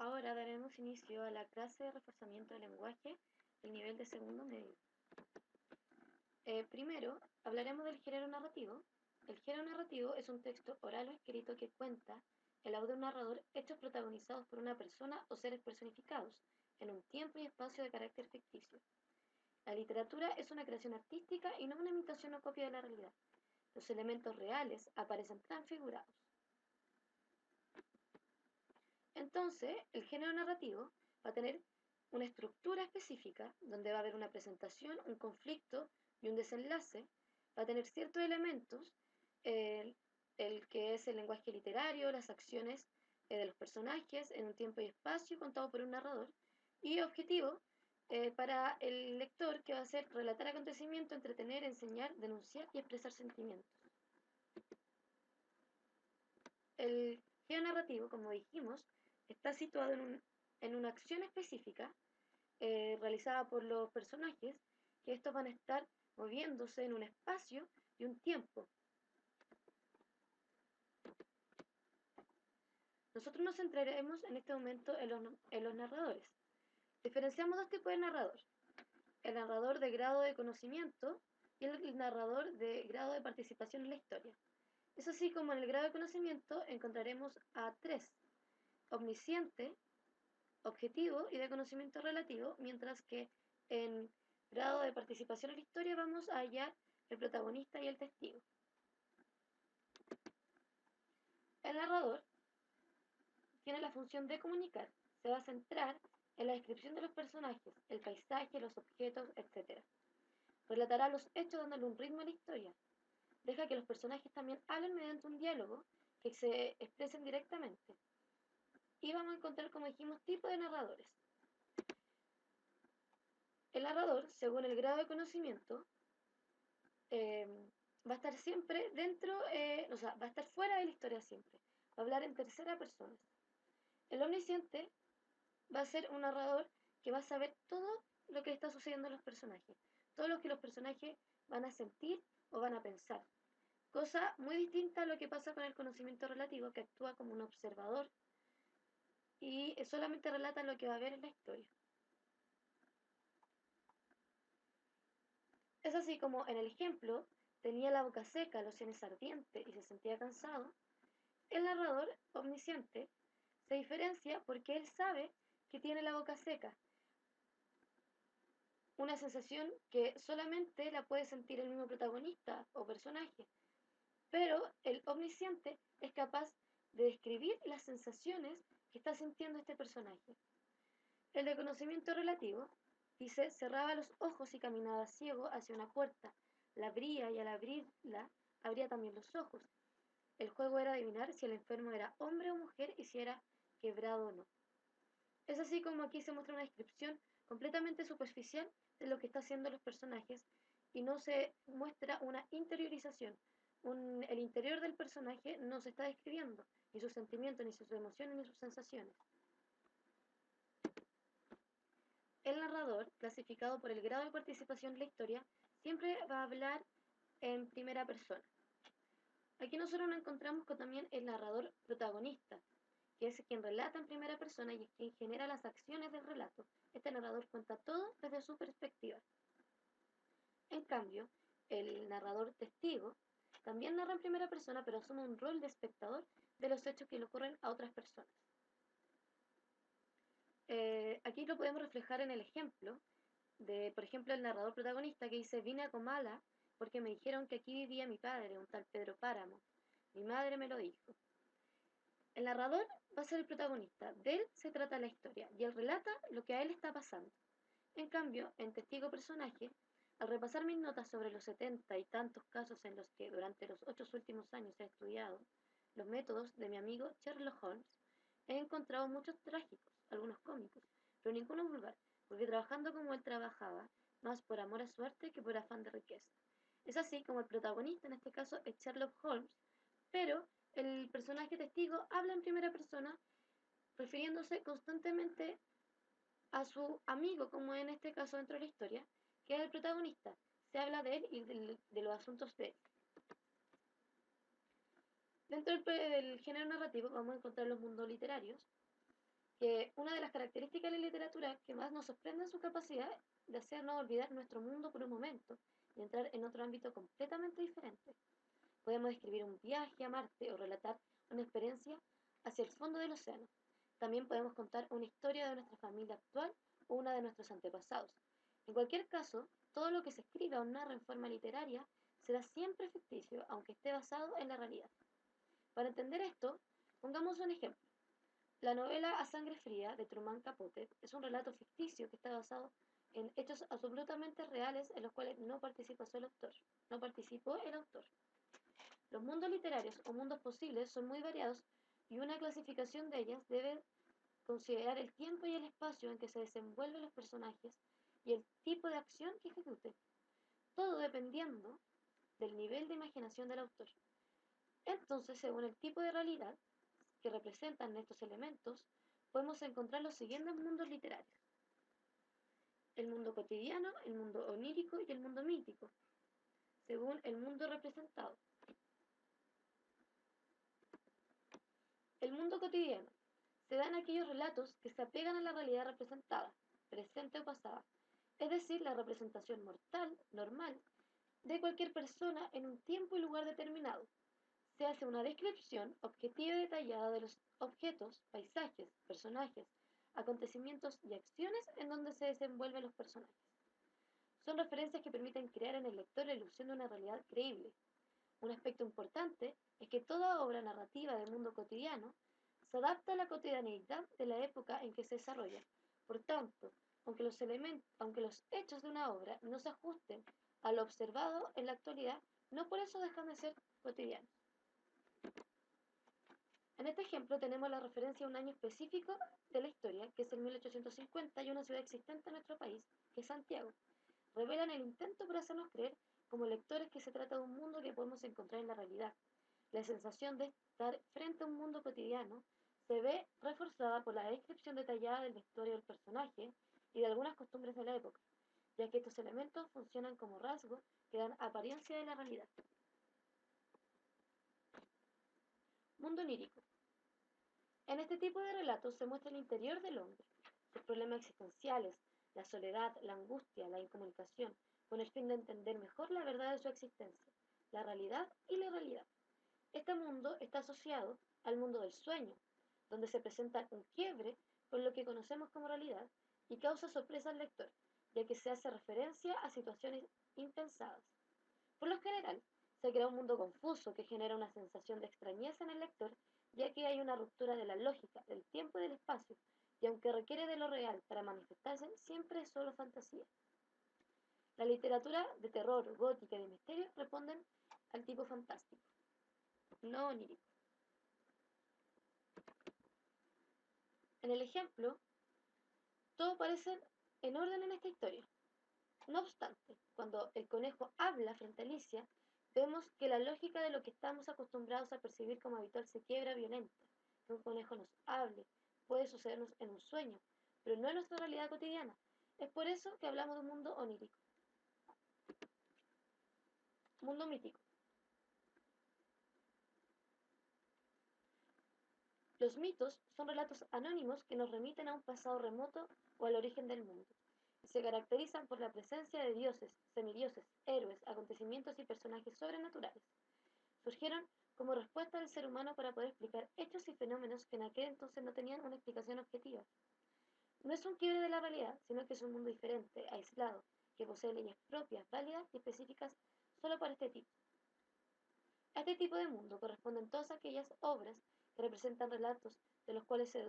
Ahora daremos inicio a la clase de reforzamiento del lenguaje del nivel de segundo medio. Primero, hablaremos del género narrativo. El género narrativo es un texto oral o escrito que cuenta en la voz de un narrador hechos protagonizados por una persona o seres personificados en un tiempo y espacio de carácter ficticio. La literatura es una creación artística y no una imitación o copia de la realidad. Los elementos reales aparecen transfigurados. Entonces, el género narrativo va a tener una estructura específica donde va a haber una presentación, un conflicto y un desenlace. Va a tener ciertos elementos, el que es el lenguaje literario, las acciones de los personajes en un tiempo y espacio contado por un narrador, y objetivo para el lector, que va a ser relatar acontecimientos, entretener, enseñar, denunciar y expresar sentimientos. El género narrativo, como dijimos, está situado en una acción específica realizada por los personajes, que estos van a estar moviéndose en un espacio y un tiempo. Nosotros nos centraremos en este momento en los narradores. Diferenciamos dos tipos de narrador: el narrador de grado de conocimiento y el narrador de grado de participación en la historia. Es así como en el grado de conocimiento encontraremos a tres: omnisciente, objetivo y de conocimiento relativo, mientras que en grado de participación en la historia vamos a hallar el protagonista y el testigo. El narrador tiene la función de comunicar, se va a centrar en la descripción de los personajes, el paisaje, los objetos, etc. Relatará los hechos dándole un ritmo a la historia. Deja que los personajes también hablen mediante un diálogo, que se expresen directamente. Y vamos a encontrar, como dijimos, tipos de narradores. El narrador, según el grado de conocimiento, va a estar siempre dentro, va a estar fuera de la historia siempre. Va a hablar en tercera persona. El omnisciente va a ser un narrador que va a saber todo lo que está sucediendo a los personajes, todo lo que los personajes van a sentir o van a pensar. Cosa muy distinta a lo que pasa con el conocimiento relativo, que actúa como un observador y solamente relata lo que va a ver en la historia. Es así como en el ejemplo tenía la boca seca, los sienes ardientes y se sentía cansado. El narrador omnisciente se diferencia porque él sabe que tiene la boca seca, una sensación que solamente la puede sentir el mismo protagonista o personaje, pero el omnisciente es capaz de describir las sensaciones que está sintiendo este personaje. El de conocimiento relativo dice: cerraba los ojos y caminaba ciego hacia una puerta, la abría y al abrirla abría también los ojos. El juego era adivinar si el enfermo era hombre o mujer y si era quebrado o no. Es así como aquí se muestra una descripción completamente superficial de lo que están haciendo los personajes y no se muestra una interiorización. El interior del personaje no se está describiendo, ni sus sentimientos, ni sus emociones, ni sus sensaciones. El narrador, clasificado por el grado de participación en la historia, siempre va a hablar en primera persona. Aquí nosotros nos encontramos con también el narrador protagonista, que es quien relata en primera persona y es quien genera las acciones del relato. Este narrador cuenta todo desde su perspectiva. En cambio, el narrador testigo también narra en primera persona, pero asume un rol de espectador de los hechos que le ocurren a otras personas. Aquí lo podemos reflejar en el ejemplo de, por ejemplo, el narrador protagonista que dice: vine a Comala porque me dijeron que aquí vivía mi padre, un tal Pedro Páramo. Mi madre me lo dijo. El narrador va a ser el protagonista, de él se trata la historia y él relata lo que a él está pasando. En cambio, en testigo personaje, al repasar mis notas sobre los 70 y tantos casos en los que durante los 8 últimos años he estudiado los métodos de mi amigo Sherlock Holmes, he encontrado muchos trágicos, algunos cómicos, pero ninguno vulgar, porque trabajando como él trabajaba, más por amor a su arte que por afán de riqueza. Es así como el protagonista en este caso es Sherlock Holmes, pero el personaje testigo habla en primera persona, refiriéndose constantemente a su amigo, como en este caso dentro de la historia, que es el protagonista. Se habla de él y de los asuntos de él. Dentro del género narrativo vamos a encontrar los mundos literarios. que una de las características de la literatura que más nos sorprende es su capacidad de hacernos olvidar nuestro mundo por un momento y entrar en otro ámbito completamente diferente. Podemos describir un viaje a Marte o relatar una experiencia hacia el fondo del océano. También podemos contar una historia de nuestra familia actual o una de nuestros antepasados. En cualquier caso, todo lo que se escriba o narra en forma literaria será siempre ficticio, aunque esté basado en la realidad. Para entender esto, pongamos un ejemplo. La novela A Sangre Fría de Truman Capote es un relato ficticio que está basado en hechos absolutamente reales en los cuales no participó el autor. Los mundos literarios o mundos posibles son muy variados y una clasificación de ellas debe considerar el tiempo y el espacio en que se desenvuelven los personajes y el tipo de acción que ejecute, todo dependiendo del nivel de imaginación del autor. Entonces, según el tipo de realidad que representan estos elementos, podemos encontrar los siguientes mundos literarios: el mundo cotidiano, el mundo onírico y el mundo mítico, según el mundo representado. El mundo cotidiano se dan aquellos relatos que se apegan a la realidad representada, presente o pasada, es decir, la representación mortal, normal, de cualquier persona en un tiempo y lugar determinado. Se hace una descripción objetiva y detallada de los objetos, paisajes, personajes, acontecimientos y acciones en donde se desenvuelven los personajes. Son referencias que permiten crear en el lector la ilusión de una realidad creíble. Un aspecto importante es que toda obra narrativa del mundo cotidiano se adapta a la cotidianeidad de la época en que se desarrolla. Por tanto, aunque los hechos de una obra no se ajusten a lo observado en la actualidad, no por eso dejan de ser cotidianos. En este ejemplo tenemos la referencia a un año específico de la historia, que es el 1850, y una ciudad existente en nuestro país, que es Santiago. Revelan el intento por hacernos creer, como lectores, que se trata de un mundo que podemos encontrar en la realidad. La sensación de estar frente a un mundo cotidiano se ve reforzada por la descripción detallada del vestuario del personaje y de algunas costumbres de la época, ya que estos elementos funcionan como rasgos que dan apariencia de la realidad. Mundo onírico. En este tipo de relatos se muestra el interior del hombre, sus problemas existenciales, la soledad, la angustia, la incomunicación, con el fin de entender mejor la verdad de su existencia, la realidad y la irrealidad. Este mundo está asociado al mundo del sueño, donde se presenta un quiebre con lo que conocemos como realidad y causa sorpresa al lector, ya que se hace referencia a situaciones impensadas. Por lo general, se crea un mundo confuso que genera una sensación de extrañeza en el lector, ya que hay una ruptura de la lógica, del tiempo y del espacio, y aunque requiere de lo real para manifestarse, siempre es solo fantasía. La literatura de terror, gótica y de misterio responden al tipo fantástico, no onírico. En el ejemplo, todo parece en orden en esta historia. No obstante, cuando el conejo habla frente a Alicia, vemos que la lógica de lo que estamos acostumbrados a percibir como habitual se quiebra violenta. Que un conejo nos hable puede sucedernos en un sueño, pero no en nuestra realidad cotidiana. Es por eso que hablamos de un mundo onírico. Mundo mítico. Los mitos son relatos anónimos que nos remiten a un pasado remoto o al origen del mundo. Se caracterizan por la presencia de dioses, semidioses, héroes, acontecimientos y personajes sobrenaturales. Surgieron como respuesta del ser humano para poder explicar hechos y fenómenos que en aquel entonces no tenían una explicación objetiva. No es un quiebre de la realidad, sino que es un mundo diferente, aislado, que posee leyes propias, válidas y específicas solo para este tipo. A este tipo de mundo corresponden todas aquellas obras que representan relatos de los cuales se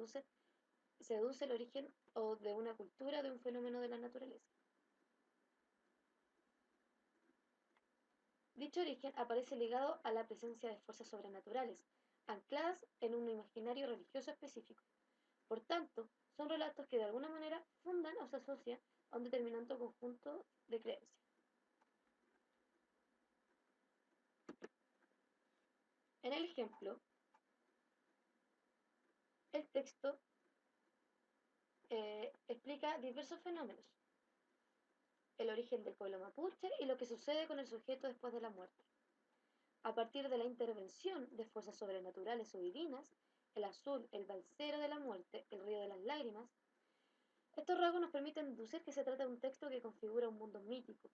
deduce el origen o de una cultura o de un fenómeno de la naturaleza. Dicho origen aparece ligado a la presencia de fuerzas sobrenaturales, ancladas en un imaginario religioso específico. Por tanto, son relatos que de alguna manera fundan o se asocian a un determinado conjunto de creencias. En el ejemplo, el texto explica diversos fenómenos: el origen del pueblo mapuche y lo que sucede con el sujeto después de la muerte. A partir de la intervención de fuerzas sobrenaturales o divinas, el azul, el balsero de la muerte, el río de las lágrimas. Estos rasgos nos permiten deducir que se trata de un texto que configura un mundo mítico,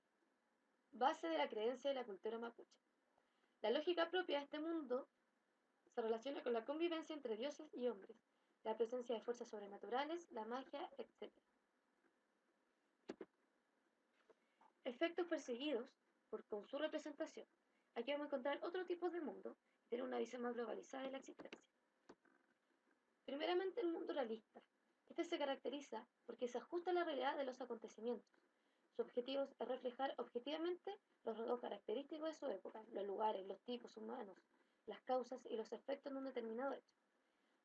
base de la creencia de la cultura mapuche. La lógica propia de este mundo se relaciona con la convivencia entre dioses y hombres, la presencia de fuerzas sobrenaturales, la magia, etc. Efectos perseguidos con su representación. Aquí vamos a encontrar otro tipo de mundo y tener una visión más globalizada de la existencia. Primeramente, el mundo realista. Este se caracteriza porque se ajusta a la realidad de los acontecimientos. Su objetivo es reflejar objetivamente los rasgos característicos de su época, los lugares, los tipos humanos, las causas y los efectos de un determinado hecho.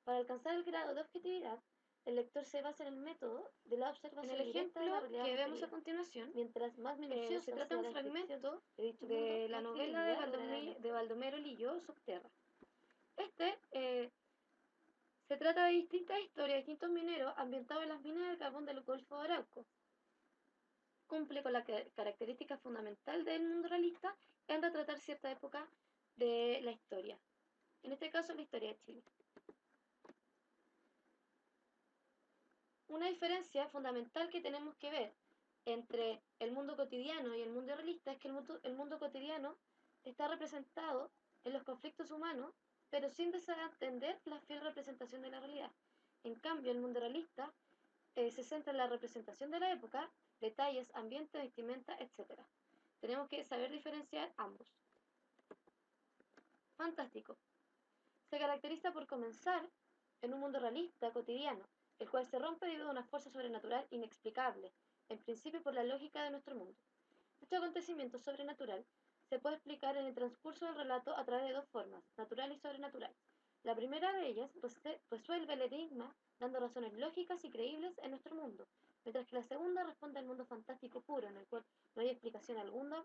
Para alcanzar el grado de objetividad, el lector se basa en el método de la observación directa de la realidad que vemos a continuación. Mientras más minuciosa Se trata de un fragmento de la novela de Baldomero Lillo, Subterra. Se trata de distintas historias de distintos mineros ambientados en las minas de carbón del Golfo de Arauco. Cumple con la característica fundamental del mundo realista en retratar cierta época de la historia. En este caso, la historia de Chile. Una diferencia fundamental que tenemos que ver entre el mundo cotidiano y el mundo realista es que el mundo cotidiano está representado en los conflictos humanos, pero sin desatender la fiel representación de la realidad. En cambio, el mundo realista se centra en la representación de la época, detalles, ambiente, vestimenta, etc. Tenemos que saber diferenciar ambos. Fantástico. Se caracteriza por comenzar en un mundo realista, cotidiano, el cual se rompe debido a una fuerza sobrenatural inexplicable, en principio por la lógica de nuestro mundo. Este acontecimiento sobrenatural se puede explicar en el transcurso del relato a través de dos formas, natural y sobrenatural. La primera de ellas resuelve el enigma dando razones lógicas y creíbles en nuestro mundo, mientras que la segunda responde al mundo fantástico puro, en el cual no hay explicación alguna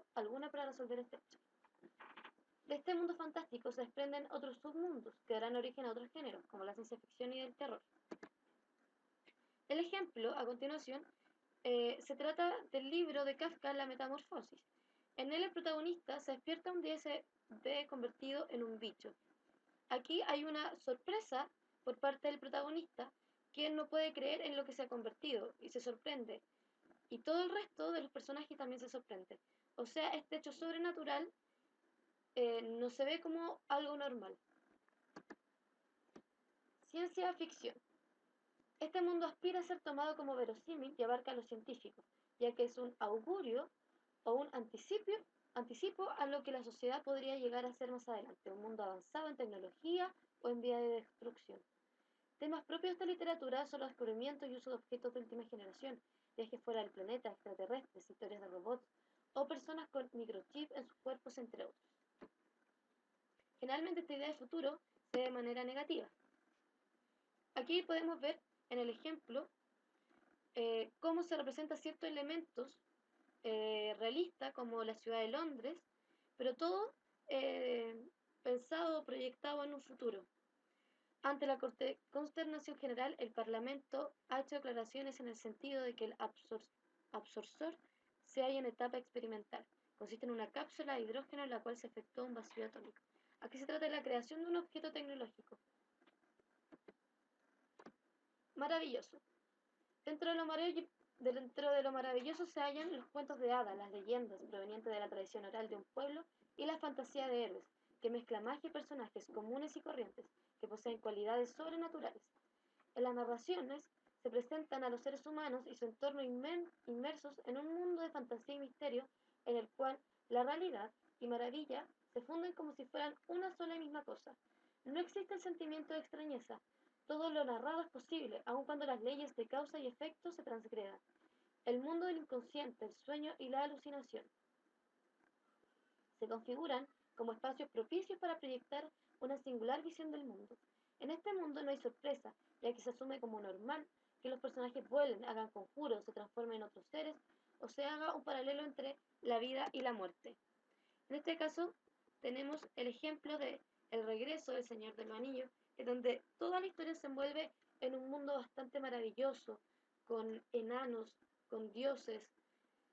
para resolver este hecho. De este mundo fantástico se desprenden otros submundos que darán origen a otros géneros, como la ciencia ficción y el terror. El ejemplo, a continuación, se trata del libro de Kafka, La Metamorfosis. En él el protagonista se despierta un día y se ve convertido en un bicho. Aquí hay una sorpresa por parte del protagonista, quien no puede creer en lo que se ha convertido y se sorprende. Y todo el resto de los personajes también se sorprende. O sea, este hecho sobrenatural no se ve como algo normal. Ciencia ficción. Este mundo aspira a ser tomado como verosímil y abarca a lo científico, ya que es un augurio o un anticipo a lo que la sociedad podría llegar a ser más adelante, un mundo avanzado en tecnología o en vía de destrucción. Temas propios de esta literatura son los descubrimientos y uso de objetos de última generación, viajes fuera del planeta, extraterrestres, historias de robots o personas con microchip en sus cuerpos, entre otros. Generalmente esta idea de futuro se ve de manera negativa. Aquí podemos ver en el ejemplo cómo se representan ciertos elementos realistas como la ciudad de Londres, pero todo pensado o proyectado en un futuro. Ante la consternación general, el Parlamento ha hecho declaraciones en el sentido de que el absorsor se halla en etapa experimental. Consiste en una cápsula de hidrógeno en la cual se efectúa un vacío atómico. Aquí se trata de la creación de un objeto tecnológico. Maravilloso. Dentro de lo maravilloso se hallan los cuentos de hadas, las leyendas provenientes de la tradición oral de un pueblo y la fantasía de héroes, que mezcla magia y personajes comunes y corrientes, que poseen cualidades sobrenaturales. En las narraciones se presentan a los seres humanos y su entorno inmersos en un mundo de fantasía y misterio en el cual la realidad y maravilla se funden como si fueran una sola y misma cosa. No existe el sentimiento de extrañeza. Todo lo narrado es posible, aun cuando las leyes de causa y efecto se transgredan. El mundo del inconsciente, el sueño y la alucinación se configuran como espacios propicios para proyectar una singular visión del mundo. En este mundo no hay sorpresa, ya que se asume como normal que los personajes vuelen, hagan conjuros, se transformen en otros seres o se haga un paralelo entre la vida y la muerte. En este caso tenemos el ejemplo de El regreso del Señor del Anillo, en donde toda la historia se envuelve en un mundo bastante maravilloso, con enanos, con dioses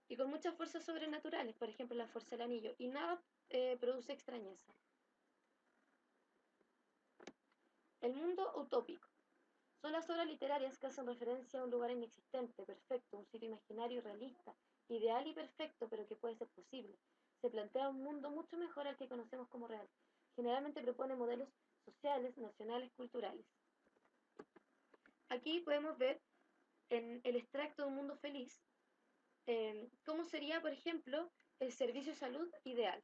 y con muchas fuerzas sobrenaturales, por ejemplo la fuerza del anillo, y nada produce extrañeza. El mundo utópico. Son las obras literarias que hacen referencia a un lugar inexistente, perfecto, un sitio imaginario y realista, ideal y perfecto, pero que puede ser posible. Se plantea un mundo mucho mejor al que conocemos como real. Generalmente propone modelos sociales, nacionales, culturales. Aquí podemos ver en el extracto de un mundo feliz cómo sería, por ejemplo, el servicio de salud ideal.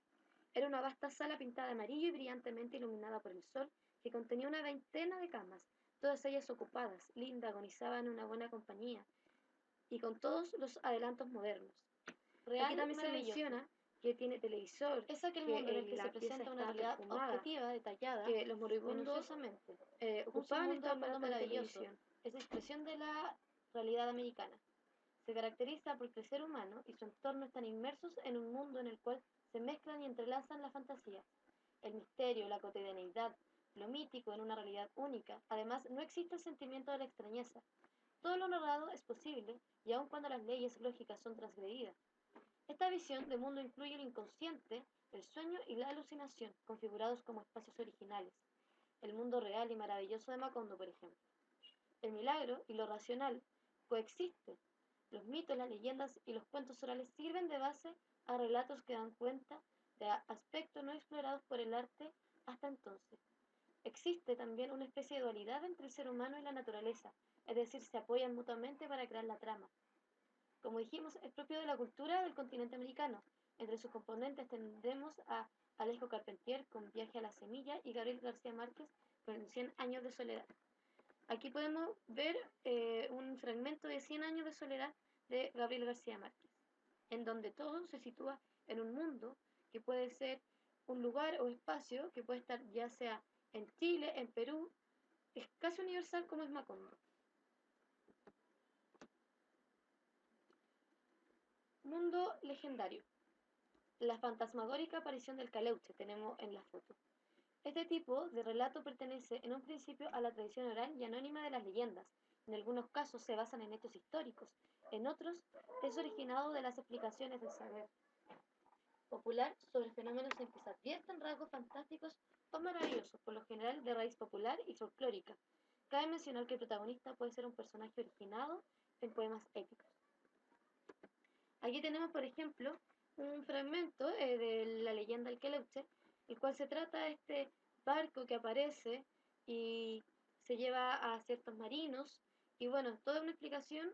Era una vasta sala pintada de amarillo y brillantemente iluminada por el sol, que contenía una veintena de camas, todas ellas ocupadas. Linda agonizaba en una buena compañía, y con todos los adelantos modernos. Real, aquí también se menciona que tiene televisor, es aquel mundo en el que se presenta una realidad objetiva, detallada, que los moribundos ocupaban este mundo maravilloso, es expresión de la realidad americana. Se caracteriza porque el ser humano y su entorno están inmersos en un mundo en el cual se mezclan y entrelazan las fantasías, el misterio, la cotidianeidad, lo mítico en una realidad única. Además, no existe el sentimiento de la extrañeza. Todo lo narrado es posible, y aun cuando las leyes lógicas son transgredidas. Esta visión de mundo incluye el inconsciente, el sueño y la alucinación, configurados como espacios originales. El mundo real y maravilloso de Macondo, por ejemplo. El milagro y lo racional coexisten. Los mitos, las leyendas y los cuentos orales sirven de base a relatos que dan cuenta de aspectos no explorados por el arte hasta entonces. Existe también una especie de dualidad entre el ser humano y la naturaleza, es decir, se apoyan mutuamente para crear la trama. Como dijimos, es propio de la cultura del continente americano. Entre sus componentes tendremos a Alejo Carpentier con Viaje a la Semilla y Gabriel García Márquez con 100 años de soledad. Aquí podemos ver un fragmento de 100 años de soledad de Gabriel García Márquez, en donde todo se sitúa en un mundo que puede ser un lugar o espacio que puede estar ya sea en Chile, en Perú, es casi universal como es Macondo. Mundo legendario. La fantasmagórica aparición del Caleuche tenemos en la foto. Este tipo de relato pertenece en un principio a la tradición oral y anónima de las leyendas. En algunos casos se basan en hechos históricos, en otros es originado de las explicaciones del saber popular sobre fenómenos en que se advierten rasgos fantásticos o maravillosos, por lo general de raíz popular y folclórica. Cabe mencionar que el protagonista puede ser un personaje originado en poemas épicos. Aquí tenemos, por ejemplo, un fragmento de la leyenda del Queleuche, el cual se trata de este barco que aparece y se lleva a ciertos marinos, y bueno, toda una explicación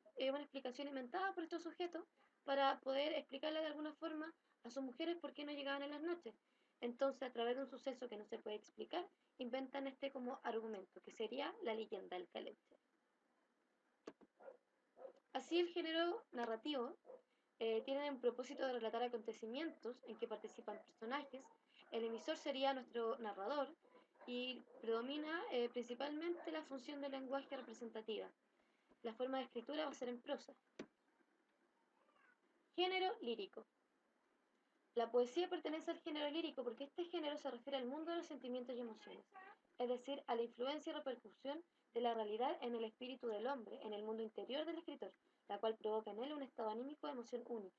inventada por estos sujetos para poder explicarle de alguna forma a sus mujeres por qué no llegaban en las noches. Entonces, a través de un suceso que no se puede explicar, inventan este como argumento, que sería la leyenda del Queleuche. Así el género narrativo tiene un propósito de relatar acontecimientos en que participan personajes. El emisor sería nuestro narrador y predomina principalmente la función del lenguaje representativa. La forma de escritura va a ser en prosa. Género lírico. La poesía pertenece al género lírico porque este género se refiere al mundo de los sentimientos y emociones, es decir, a la influencia y repercusión de la realidad en el espíritu del hombre, en el mundo interior del escritor, la cual provoca en él un estado anímico de emoción única.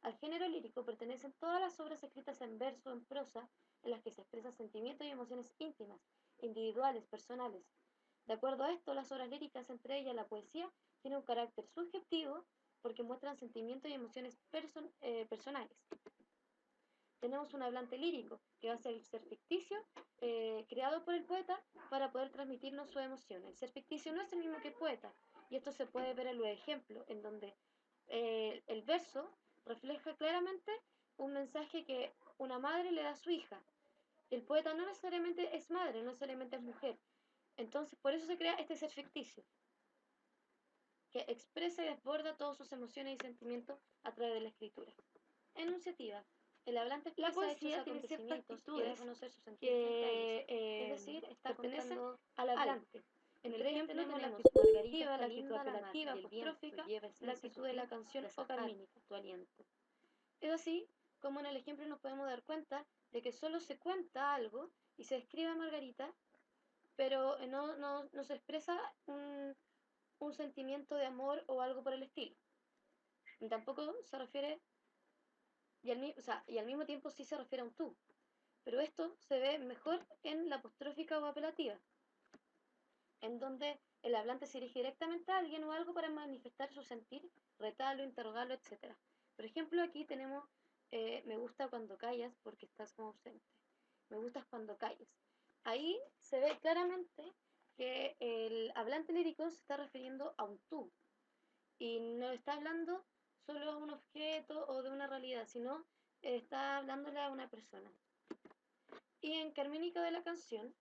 Al género lírico pertenecen todas las obras escritas en verso o en prosa en las que se expresan sentimientos y emociones íntimas, individuales, personales. De acuerdo a esto, las obras líricas, entre ellas la poesía, tienen un carácter subjetivo porque muestran sentimientos y emociones personales. Tenemos un hablante lírico, que va a ser el ser ficticio, creado por el poeta para poder transmitirnos su emoción. El ser ficticio no es el mismo que el poeta, y esto se puede ver en los ejemplos, en donde el verso refleja claramente un mensaje que una madre le da a su hija. El poeta no necesariamente es madre, no necesariamente es mujer. Entonces, por eso se crea este ser ficticio, que expresa y desborda todas sus emociones y sentimientos a través de la escritura. Enunciativa. El hablante expresa la poesía tiene ciertas actitudes que, es decir, está pertenecen al hablante. En el ejemplo tenemos la actitud narrativa, la actitud apelativa, apostrófica, la actitud de la canción o carmínica, tu aliento. Es así como en el ejemplo nos podemos dar cuenta de que solo se cuenta algo y se describe a Margarita, pero no se expresa un sentimiento de amor o algo por el estilo. Ni tampoco se refiere, y al mismo tiempo sí se refiere a un tú. Pero esto se ve mejor en la apostrófica o apelativa, en donde el hablante se dirige directamente a alguien o algo para manifestar su sentir, retarlo, interrogarlo, etc. Por ejemplo, aquí tenemos me gusta cuando callas porque estás como ausente. Me gustas cuando callas. Ahí se ve claramente que el hablante lírico se está refiriendo a un tú y no está hablando solo a un objeto o de una realidad, sino está hablándole a una persona. Y en Carmínica de la canción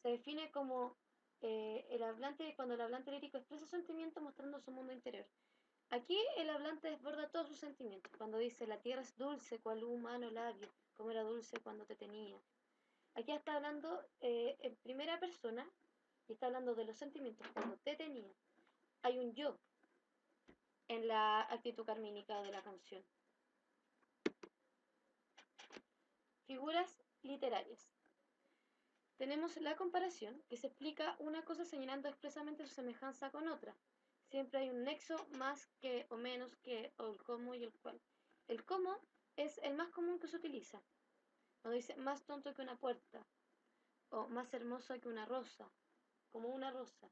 se define como cuando el hablante lírico expresa sentimientos mostrando su mundo interior. Aquí el hablante desborda todos sus sentimientos, cuando dice la tierra es dulce, cual un humano labio, como era dulce cuando te tenía. Aquí está hablando en primera persona y está hablando de los sentimientos cuando te tenía. Hay un yo en la actitud carmínica de la canción. Figuras literarias. Tenemos la comparación, que se explica una cosa señalando expresamente su semejanza con otra. Siempre hay un nexo más que o menos que, o el cómo y el cuál. El cómo es el más común que se utiliza. Cuando dice más tonto que una puerta, o más hermosa que una rosa, como una rosa,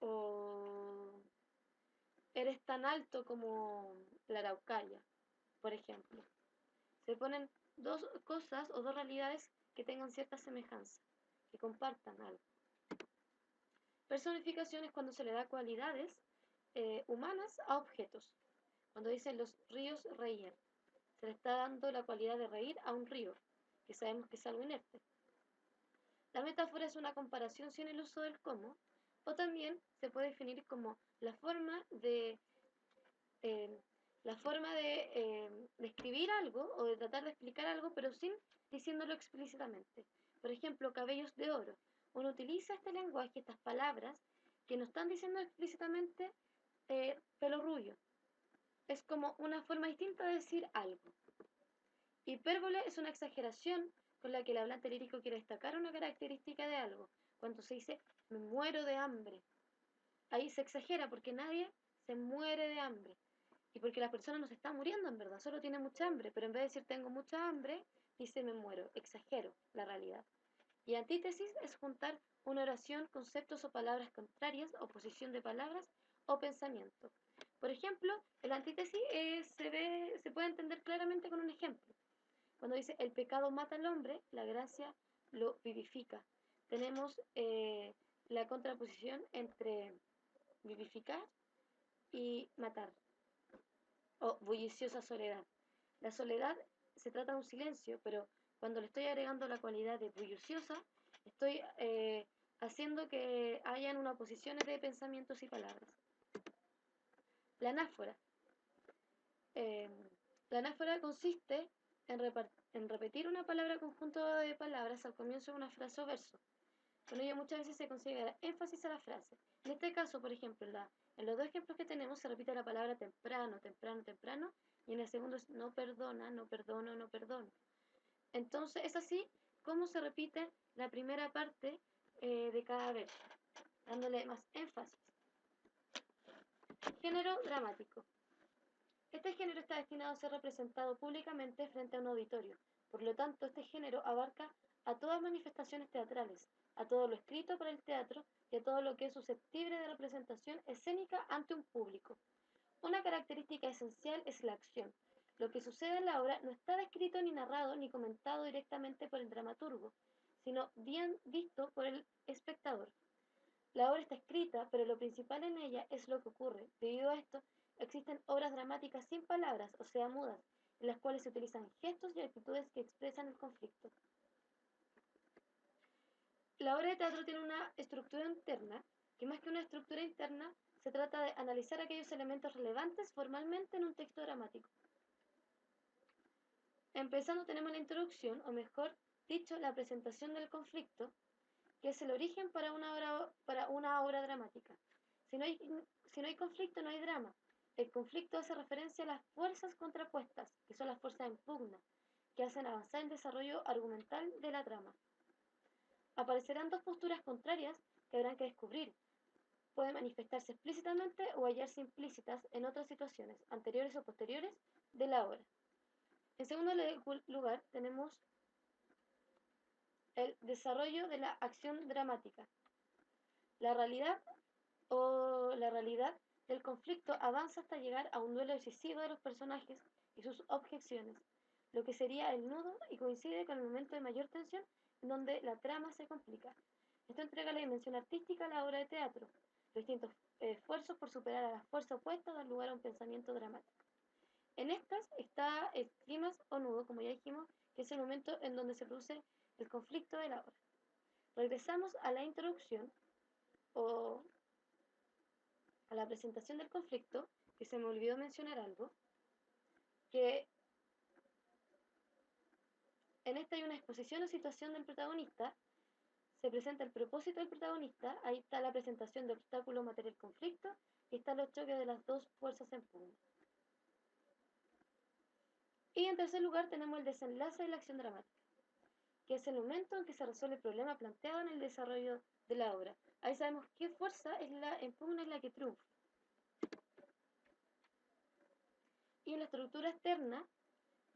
o eres tan alto como la araucaria, por ejemplo. Se ponen dos cosas o dos realidades que tengan cierta semejanza, que compartan algo. Personificación es cuando se le da cualidades humanas a objetos. Cuando dicen los ríos reían, se le está dando la cualidad de reír a un río, que sabemos que es algo inerte. La metáfora es una comparación sin el uso del cómo, o también se puede definir como la forma de describir algo o de tratar de explicar algo, pero sin diciéndolo explícitamente. Por ejemplo, cabellos de oro. Uno utiliza este lenguaje, estas palabras, que no están diciendo explícitamente pelo rubio. Es como una forma distinta de decir algo. Hipérbole es una exageración con la que el hablante lírico quiere destacar una característica de algo. Cuando se dice, me muero de hambre, ahí se exagera porque nadie se muere de hambre. Y porque la persona no se está muriendo en verdad, solo tiene mucha hambre, pero en vez de decir tengo mucha hambre, dice me muero, exagero la realidad. Y antítesis es juntar una oración, conceptos o palabras contrarias, oposición de palabras o pensamiento. Por ejemplo, el antítesis se puede entender claramente con un ejemplo. Cuando dice el pecado mata al hombre, la gracia lo vivifica. Tenemos la contraposición entre vivificar y matar, o bulliciosa soledad. La soledad se trata de un silencio, pero cuando le estoy agregando la cualidad de bulliciosa, estoy haciendo que hayan una oposición de pensamientos y palabras. La anáfora. La anáfora consiste en repetir una palabra conjunto de palabras al comienzo de una frase o verso. Con ello muchas veces se consigue dar énfasis a la frase. En este caso, por ejemplo, en los dos ejemplos que tenemos se repite la palabra temprano, temprano, temprano, y en el segundo es no perdona, no perdono, no perdono. Entonces es así como se repite la primera parte de cada verso, dándole más énfasis. Género dramático. Este género está destinado a ser representado públicamente frente a un auditorio. Por lo tanto, este género abarca a todas manifestaciones teatrales, a todo lo escrito para el teatro y a todo lo que es susceptible de representación escénica ante un público. Una característica esencial es la acción. Lo que sucede en la obra no está descrito ni narrado ni comentado directamente por el dramaturgo, sino bien visto por el espectador. La obra está escrita, pero lo principal en ella es lo que ocurre. Debido a esto, existen obras dramáticas sin palabras, o sea, mudas, en las cuales se utilizan gestos y actitudes que expresan el conflicto. La obra de teatro tiene una estructura interna, que más que una estructura interna, se trata de analizar aquellos elementos relevantes formalmente en un texto dramático. Empezando tenemos la introducción, o mejor dicho, la presentación del conflicto, que es el origen para una obra dramática. Si no hay conflicto, no hay drama. El conflicto hace referencia a las fuerzas contrapuestas, que son las fuerzas en pugna, que hacen avanzar el desarrollo argumental de la trama. Aparecerán dos posturas contrarias que habrán que descubrir. Pueden manifestarse explícitamente o hallarse implícitas en otras situaciones, anteriores o posteriores, de la obra. En segundo lugar, tenemos el desarrollo de la acción dramática. La realidad del conflicto avanza hasta llegar a un duelo decisivo de los personajes y sus objeciones, lo que sería el nudo y coincide con el momento de mayor tensión en donde la trama se complica. Esto entrega la dimensión artística a la obra de teatro. Los distintos esfuerzos por superar a las fuerzas opuestas dan lugar a un pensamiento dramático. En estas está el clímax o nudo, como ya dijimos, que es el momento en donde se produce el conflicto de la obra. Regresamos a la introducción o a la presentación del conflicto, que se me olvidó mencionar algo, que en esta hay una exposición o situación del protagonista, se presenta el propósito del protagonista, ahí está la presentación de obstáculo, material, conflicto, y están los choques de las dos fuerzas en pugna. Y en tercer lugar tenemos el desenlace de la acción dramática, que es el momento en que se resuelve el problema planteado en el desarrollo de la obra. Ahí sabemos qué fuerza en pugna es la que triunfa. Y en la estructura externa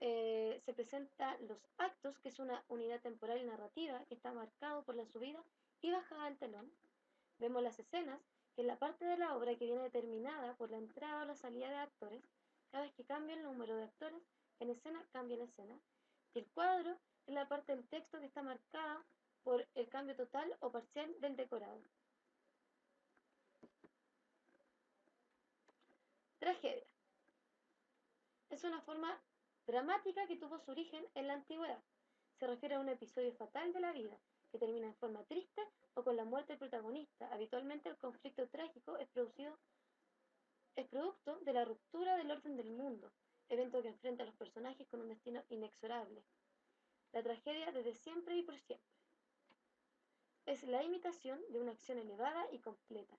se presentan los actos, que es una unidad temporal y narrativa que está marcado por la subida y bajada del telón. Vemos las escenas, que es la parte de la obra que viene determinada por la entrada o la salida de actores. Cada vez que cambia el número de actores en escena, cambia la escena. Y el cuadro es la parte del texto que está marcada por el cambio total o parcial del decorado. Tragedia. Es una forma dramática que tuvo su origen en la antigüedad. Se refiere a un episodio fatal de la vida, que termina en forma triste o con la muerte del protagonista. Habitualmente el conflicto trágico es producto de la ruptura del orden del mundo, evento que enfrenta a los personajes con un destino inexorable. La tragedia desde siempre y por siempre. Es la imitación de una acción elevada y completa,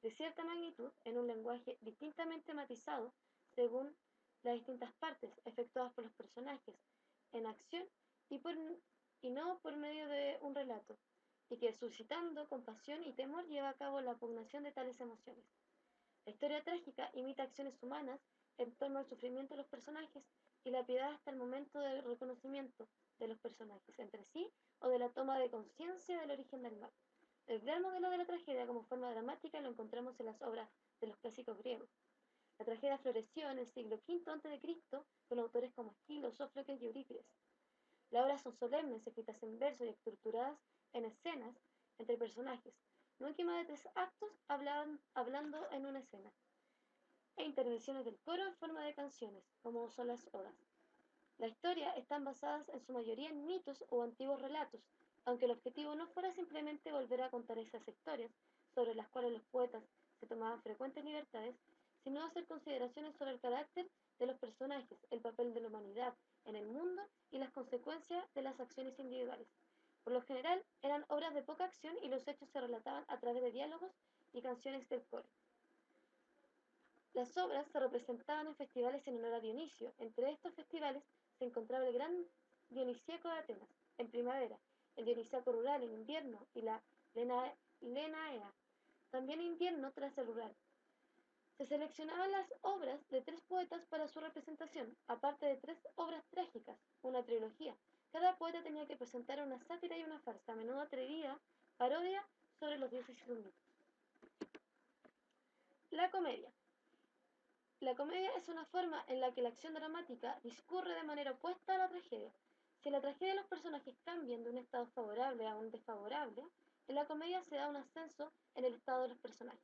de cierta magnitud, en un lenguaje distintamente matizado según las distintas partes efectuadas por los personajes en acción y no por medio de un relato, y que suscitando compasión y temor lleva a cabo la pugnación de tales emociones. La historia trágica imita acciones humanas en torno al sufrimiento de los personajes y la piedad hasta el momento del reconocimiento de los personajes entre sí o de la toma de conciencia del origen del mal. El gran modelo de la tragedia como forma dramática lo encontramos en las obras de los clásicos griegos. La tragedia floreció en el siglo V a.C. con autores como Esquilo, Sófocles y Eurípides. Las obras son solemnes, escritas en verso y estructuradas en escenas entre personajes, nunca más de 3 actos hablando en una escena, e intervenciones del coro en forma de canciones, como son las odas. La historia están basadas en su mayoría en mitos o antiguos relatos, aunque el objetivo no fuera simplemente volver a contar esas historias, sobre las cuales los poetas se tomaban frecuentes libertades, sino hacer consideraciones sobre el carácter de los personajes, el papel de la humanidad en el mundo y las consecuencias de las acciones individuales. Por lo general, eran obras de poca acción y los hechos se relataban a través de diálogos y canciones del coro. Las obras se representaban en festivales en honor a Dionisio. Entre estos festivales se encontraba el Gran Dionisíaco de Atenas, en primavera, el Dionisíaco rural en invierno y la Lenaea, también en invierno tras el rural. Se seleccionaban las obras de 3 poetas para su representación, aparte de 3 obras trágicas, una trilogía. Cada poeta tenía que presentar una sátira y una farsa, a menudo atrevida, parodia sobre los dioses y sus mitos. La comedia. La comedia es una forma en la que la acción dramática discurre de manera opuesta a la tragedia. Si en la tragedia los personajes cambian de un estado favorable a un desfavorable, en la comedia se da un ascenso en el estado de los personajes.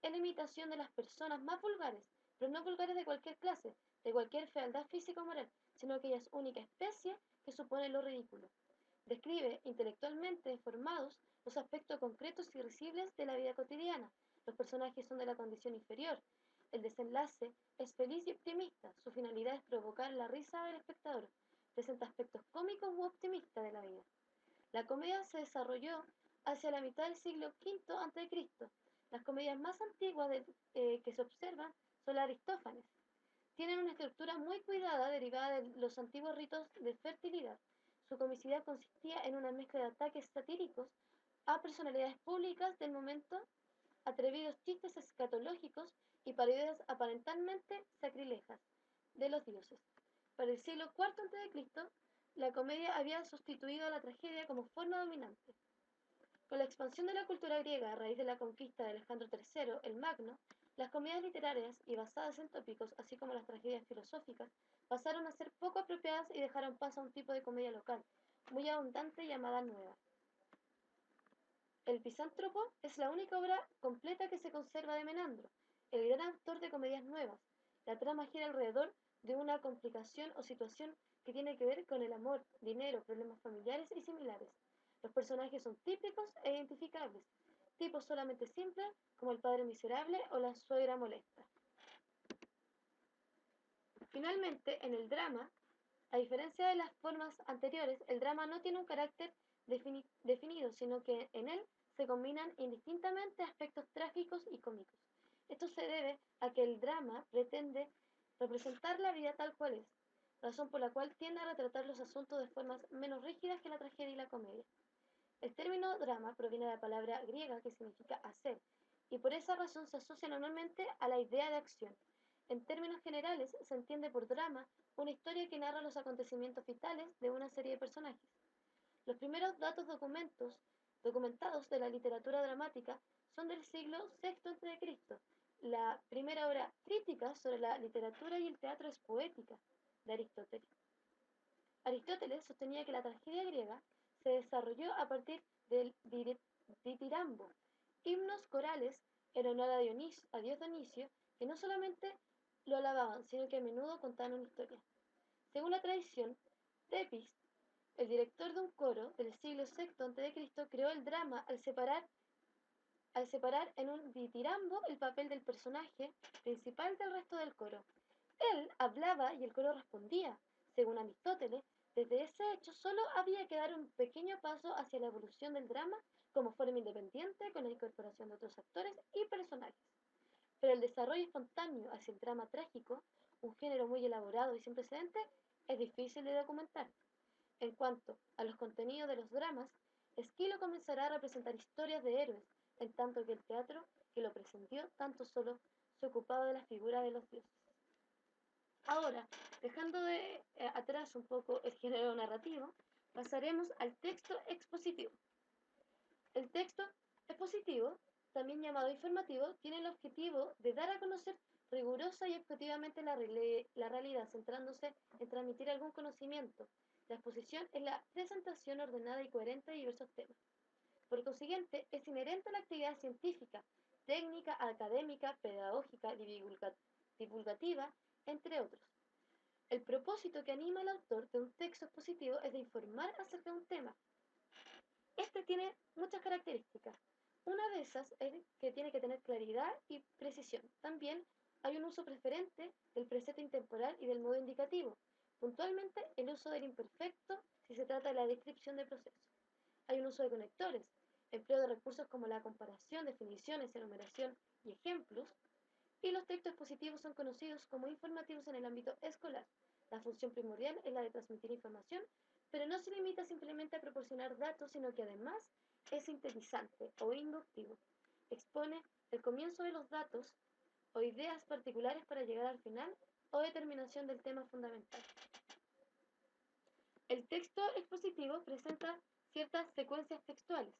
Es la imitación de las personas más vulgares, pero no vulgares de cualquier clase, de cualquier fealdad física o moral, sino aquellas única especie que supone lo ridículo. Describe intelectualmente deformados los aspectos concretos y risibles de la vida cotidiana. Los personajes son de la condición inferior. El desenlace es feliz y optimista. Su finalidad es provocar la risa del espectador. Presenta aspectos cómicos u optimistas de la vida. La comedia se desarrolló hacia la mitad del siglo V a.C. Las comedias más antiguas que se observan son las de Aristófanes. Tienen una estructura muy cuidada derivada de los antiguos ritos de fertilidad. Su comicidad consistía en una mezcla de ataques satíricos a personalidades públicas del momento, atrevidos chistes escatológicos y parodias aparentemente sacrilejas de los dioses. Para el siglo IV a.C., la comedia había sustituido a la tragedia como forma dominante. Con la expansión de la cultura griega a raíz de la conquista de Alejandro III el Magno, las comedias literarias y basadas en tópicos, así como las tragedias filosóficas, pasaron a ser poco apropiadas y dejaron paso a un tipo de comedia local, muy abundante llamada nueva. El Pisántropo es la única obra completa que se conserva de Menandro, el gran autor de comedias nuevas. La trama gira alrededor de una complicación o situación que tiene que ver con el amor, dinero, problemas familiares y similares. Los personajes son típicos e identificables, tipos solamente simples como el padre miserable o la suegra molesta. Finalmente, en el drama, a diferencia de las formas anteriores, el drama no tiene un carácter definido, sino que en él se combinan indistintamente aspectos trágicos y cómicos. Esto se debe a que el drama pretende representar la vida tal cual es, razón por la cual tiende a retratar los asuntos de formas menos rígidas que la tragedia y la comedia. El término drama proviene de la palabra griega que significa hacer, y por esa razón se asocia normalmente a la idea de acción. En términos generales, se entiende por drama una historia que narra los acontecimientos vitales de una serie de personajes. Los primeros datos documentados de la literatura dramática son del siglo VI a.C. La primera obra crítica sobre la literatura y el teatro es Poética, de Aristóteles. Aristóteles sostenía que la tragedia griega se desarrolló a partir del ditirambo, himnos corales en honor a Dios Dionisio, que no solamente lo alababan, sino que a menudo contaban una historia. Según la tradición, Tepis, el director de un coro del siglo VI a.C., creó el drama al separar en un ditirambo el papel del personaje principal del resto del coro. Él hablaba y el coro respondía. Según Aristóteles, desde ese hecho solo había que dar un pequeño paso hacia la evolución del drama como forma independiente con la incorporación de otros actores y personajes. Pero el desarrollo espontáneo hacia el drama trágico, un género muy elaborado y sin precedentes, es difícil de documentar. En cuanto a los contenidos de los dramas, Esquilo comenzará a representar historias de héroes, en tanto que el teatro, que lo presentó, tanto solo se ocupaba de la figura de los dioses. Ahora, dejando atrás un poco el género narrativo, pasaremos al texto expositivo. El texto expositivo, también llamado informativo, tiene el objetivo de dar a conocer rigurosa y objetivamente la realidad, centrándose en transmitir algún conocimiento. La exposición es la presentación ordenada y coherente de diversos temas. Por consiguiente, es inherente a la actividad científica, técnica, académica, pedagógica, divulgativa, entre otros. El propósito que anima al autor de un texto expositivo es de informar acerca de un tema. Este tiene muchas características. Una de esas es que tiene que tener claridad y precisión. También hay un uso preferente del presente intemporal y del modo indicativo. Puntualmente, el uso del imperfecto si se trata de la descripción del proceso. Hay un uso de conectores, empleo de recursos como la comparación, definiciones, enumeración y ejemplos. Y los textos expositivos son conocidos como informativos en el ámbito escolar. La función primordial es la de transmitir información, pero no se limita simplemente a proporcionar datos, sino que además es sintetizante o inductivo. Expone el comienzo de los datos o ideas particulares para llegar al final o determinación del tema fundamental. El texto expositivo presenta ciertas secuencias textuales.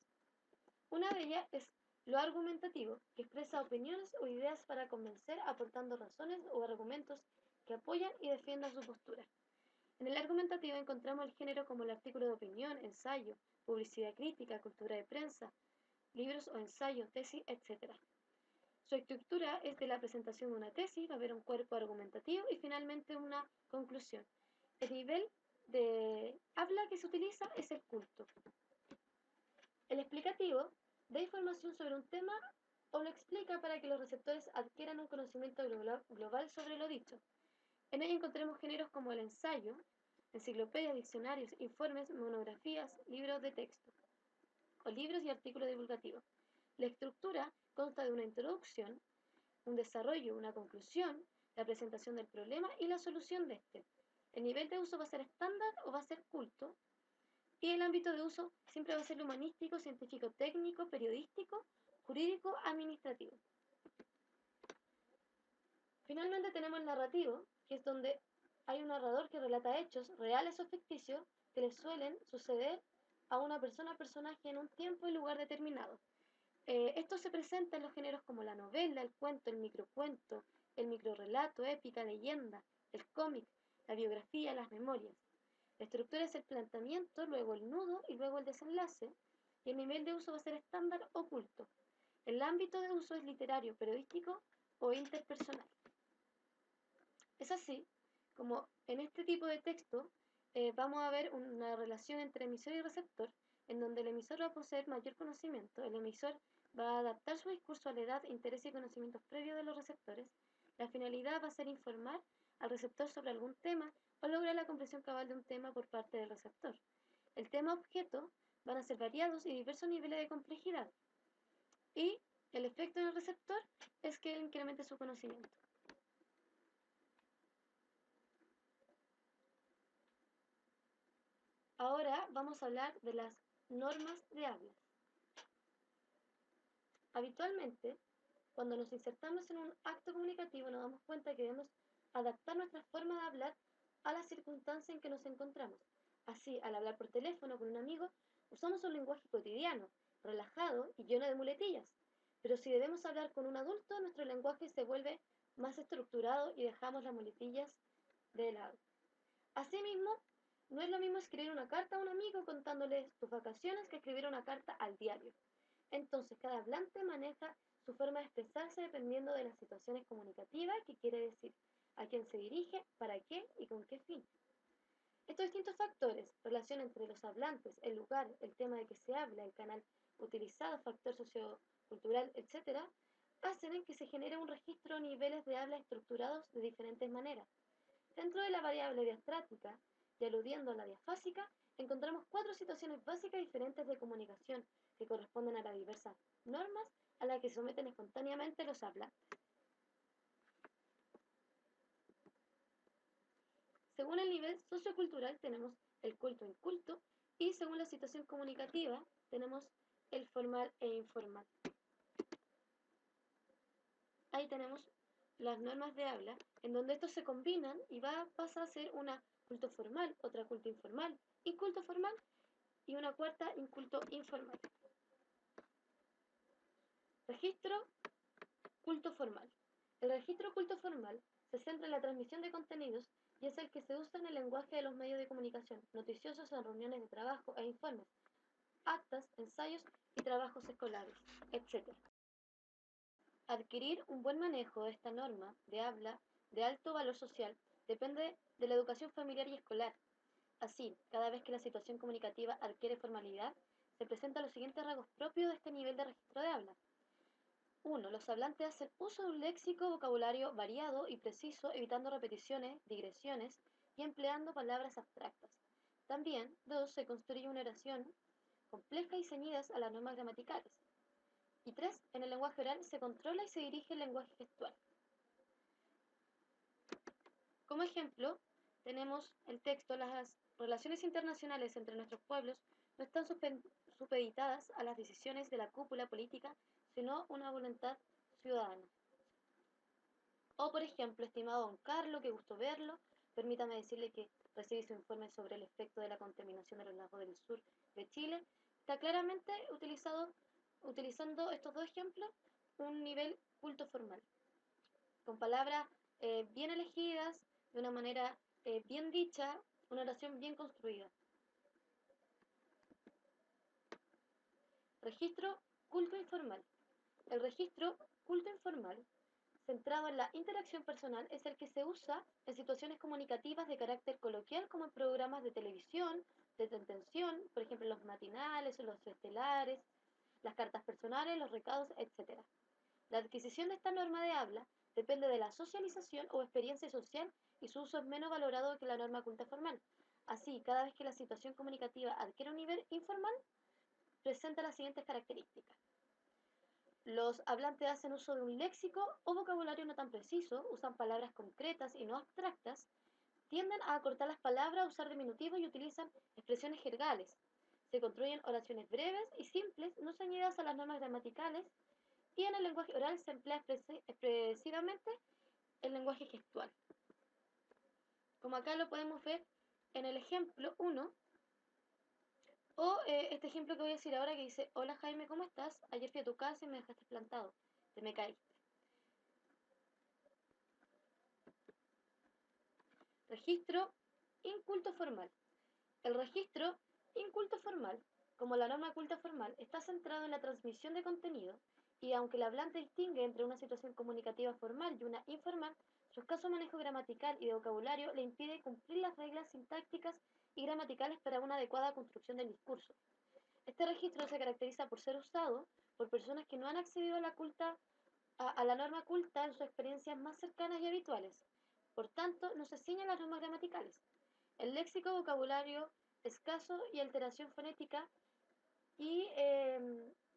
Una de ellas es lo argumentativo, que expresa opiniones o ideas para convencer, aportando razones o argumentos que apoyan y defiendan su postura. En el argumentativo encontramos el género como el artículo de opinión, ensayo, publicidad crítica, cultura de prensa, libros o ensayos, tesis, etc. Su estructura es de la presentación de una tesis, va a haber un cuerpo argumentativo y finalmente una conclusión. El nivel de habla que se utiliza es el culto. El explicativo da información sobre un tema o lo explica para que los receptores adquieran un conocimiento global sobre lo dicho. En ella encontramos géneros como el ensayo, enciclopedias, diccionarios, informes, monografías, libros de texto, o libros y artículos divulgativos. La estructura consta de una introducción, un desarrollo, una conclusión, la presentación del problema y la solución de este. El nivel de uso va a ser estándar o va a ser culto, y el ámbito de uso siempre va a ser lo humanístico, científico, técnico, periodístico, jurídico, administrativo. Finalmente tenemos el narrativo, que es donde hay un narrador que relata hechos reales o ficticios que le suelen suceder a una persona o personaje en un tiempo y lugar determinado. Esto se presenta en los géneros como la novela, el cuento, el microrrelato, épica, leyenda, el cómic, la biografía, las memorias. La estructura es el planteamiento, luego el nudo y luego el desenlace, y el nivel de uso va a ser estándar o culto. El ámbito de uso es literario, periodístico o interpersonal. Es así como en este tipo de texto vamos a ver una relación entre emisor y receptor, en donde el emisor va a poseer mayor conocimiento, el emisor va a adaptar su discurso a la edad, interés y conocimientos previos de los receptores. La finalidad va a ser informar al receptor sobre algún tema o lograr la comprensión cabal de un tema por parte del receptor. El tema objeto van a ser variados y diversos niveles de complejidad. Y el efecto en el receptor es que él incremente su conocimiento. Ahora vamos a hablar de las normas de habla. Habitualmente, cuando nos insertamos en un acto comunicativo, nos damos cuenta que debemos adaptar nuestra forma de hablar a la circunstancia en que nos encontramos. Así, al hablar por teléfono con un amigo, usamos un lenguaje cotidiano, relajado y lleno de muletillas. Pero si debemos hablar con un adulto, nuestro lenguaje se vuelve más estructurado y dejamos las muletillas de lado. Asimismo, no es lo mismo escribir una carta a un amigo contándole tus vacaciones que escribir una carta al diario. Entonces, cada hablante maneja su forma de expresarse dependiendo de las situaciones comunicativas que quiere decir, a quién se dirige, para qué y con qué fin. Estos distintos factores, relación entre los hablantes, el lugar, el tema de que se habla, el canal utilizado, factor sociocultural, etc., hacen en que se genere un registro de niveles de habla estructurados de diferentes maneras. Dentro de la variable diastrática, y aludiendo a la diafásica, encontramos 4 situaciones básicas diferentes de comunicación que corresponden a las diversas normas a las que se someten espontáneamente los hablantes. Según el nivel sociocultural tenemos el culto e inculto y según la situación comunicativa tenemos el formal e informal. Ahí tenemos las normas de habla, en donde estos se combinan y pasa a ser una culto formal, otra culto informal, inculto formal y una cuarta inculto informal. Registro culto formal. El registro culto formal se centra en la transmisión de contenidos y es el que se usa en el lenguaje de los medios de comunicación, noticiosos en reuniones de trabajo e informes, actas, ensayos y trabajos escolares, etc. Adquirir un buen manejo de esta norma de habla de alto valor social depende de la educación familiar y escolar. Así, cada vez que la situación comunicativa adquiere formalidad, se presentan los siguientes rasgos propios de este nivel de registro de habla. 1. Los hablantes hacen uso de un léxico vocabulario variado y preciso, evitando repeticiones, digresiones y empleando palabras abstractas. También, 2. Se construye una oración compleja y ceñidas a las normas gramaticales. Y 3. En el lenguaje oral se controla y se dirige el lenguaje gestual. Como ejemplo, tenemos el texto: las relaciones internacionales entre nuestros pueblos no están supeditadas a las decisiones de la cúpula política, sino una voluntad ciudadana. O, por ejemplo, estimado don Carlos, qué gusto verlo, permítame decirle que recibí su informe sobre el efecto de la contaminación de los lagos del sur de Chile. Está claramente utilizando estos dos ejemplos un nivel culto formal, con palabras bien elegidas, de una manera bien dicha, una oración bien construida. Registro culto informal. El registro culto informal, centrado en la interacción personal, es el que se usa en situaciones comunicativas de carácter coloquial, como en programas de televisión, de entretención, por ejemplo los matinales o los estelares, las cartas personales, los recados, etc. La adquisición de esta norma de habla depende de la socialización o experiencia social y su uso es menos valorado que la norma culta formal. Así, cada vez que la situación comunicativa adquiere un nivel informal, presenta las siguientes características. Los hablantes hacen uso de un léxico o vocabulario no tan preciso, usan palabras concretas y no abstractas, tienden a acortar las palabras, a usar diminutivos y utilizan expresiones jergales. Se construyen oraciones breves y simples, no ceñidas a las normas gramaticales, y en el lenguaje oral se emplea expresivamente el lenguaje gestual. Como acá lo podemos ver en el ejemplo 1, O este ejemplo que voy a decir ahora que dice, hola Jaime, ¿cómo estás? Ayer fui a tu casa y me dejaste plantado. Te me caíste. Registro inculto formal. El registro inculto formal, como la norma culta formal, está centrado en la transmisión de contenido y aunque el hablante distingue entre una situación comunicativa formal y una informal, su escaso manejo gramatical y de vocabulario le impide cumplir las reglas sintácticas y gramaticales para una adecuada construcción del discurso. Este registro se caracteriza por ser usado por personas que no han accedido a la norma culta en sus experiencias más cercanas y habituales. Por tanto, no se ciñen las normas gramaticales. El léxico, vocabulario escaso y alteración fonética y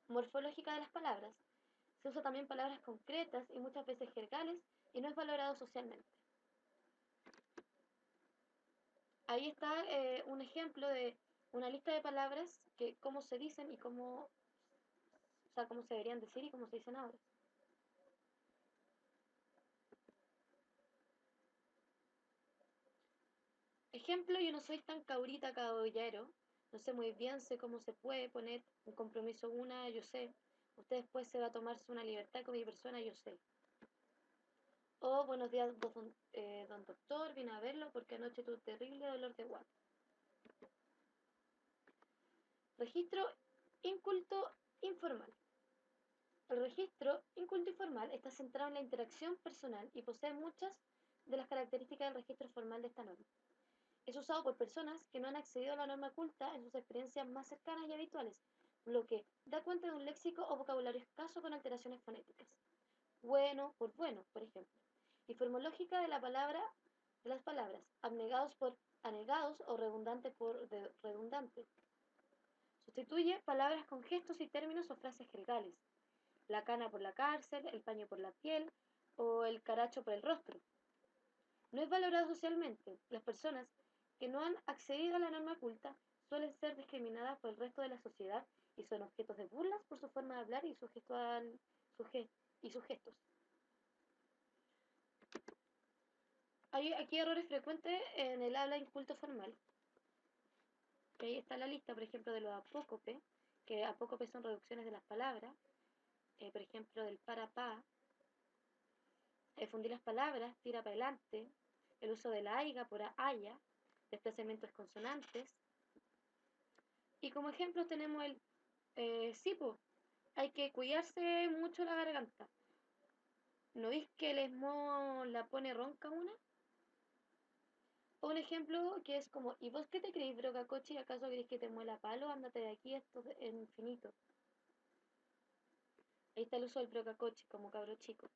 morfológica de las palabras. Se usa también palabras concretas y muchas veces jergales y no es valorado socialmente. Ahí está un ejemplo de una lista de palabras que cómo se dicen y cómo, o sea, cómo se deberían decir y cómo se dicen ahora. Ejemplo, yo no soy tan caurita caballero, no sé muy bien, sé cómo se puede poner un compromiso una, yo sé. Usted después se va a tomarse una libertad con mi persona, yo sé. O buenos días, don doctor, vine a verlo porque anoche tuve terrible dolor de guata. Registro inculto informal. El registro inculto informal está centrado en la interacción personal y posee muchas de las características del registro formal de esta norma. Es usado por personas que no han accedido a la norma culta en sus experiencias más cercanas y habituales, lo que da cuenta de un léxico o vocabulario escaso con alteraciones fonéticas. Bueno por bueno, por ejemplo. Y formológica de las palabras, abnegados por anegados o redundante por redundante. Sustituye palabras con gestos y términos o frases jergales. La cana por la cárcel, el paño por la piel o el caracho por el rostro. No es valorado socialmente. Las personas que no han accedido a la norma culta suelen ser discriminadas por el resto de la sociedad y son objetos de burlas por su forma de hablar y sus gestos. Hay aquí errores frecuentes en el habla inculto formal. Ahí está la lista, por ejemplo, de los apócope, que apócope son reducciones de las palabras, por ejemplo, del para pa, fundir las palabras, tira para adelante, el uso de la aiga por haya, desplazamientos consonantes. Y como ejemplo tenemos el sipo, hay que cuidarse mucho la garganta. ¿No veis que el esmo la pone ronca una? O un ejemplo que es como, ¿y vos qué te creéis, brocacochi? ¿Acaso queréis que te muela palo? Ándate de aquí, esto es infinito. Ahí está el uso del brocacochi como cabro chico.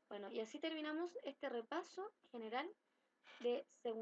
Bueno, y así terminamos este repaso general de segundo.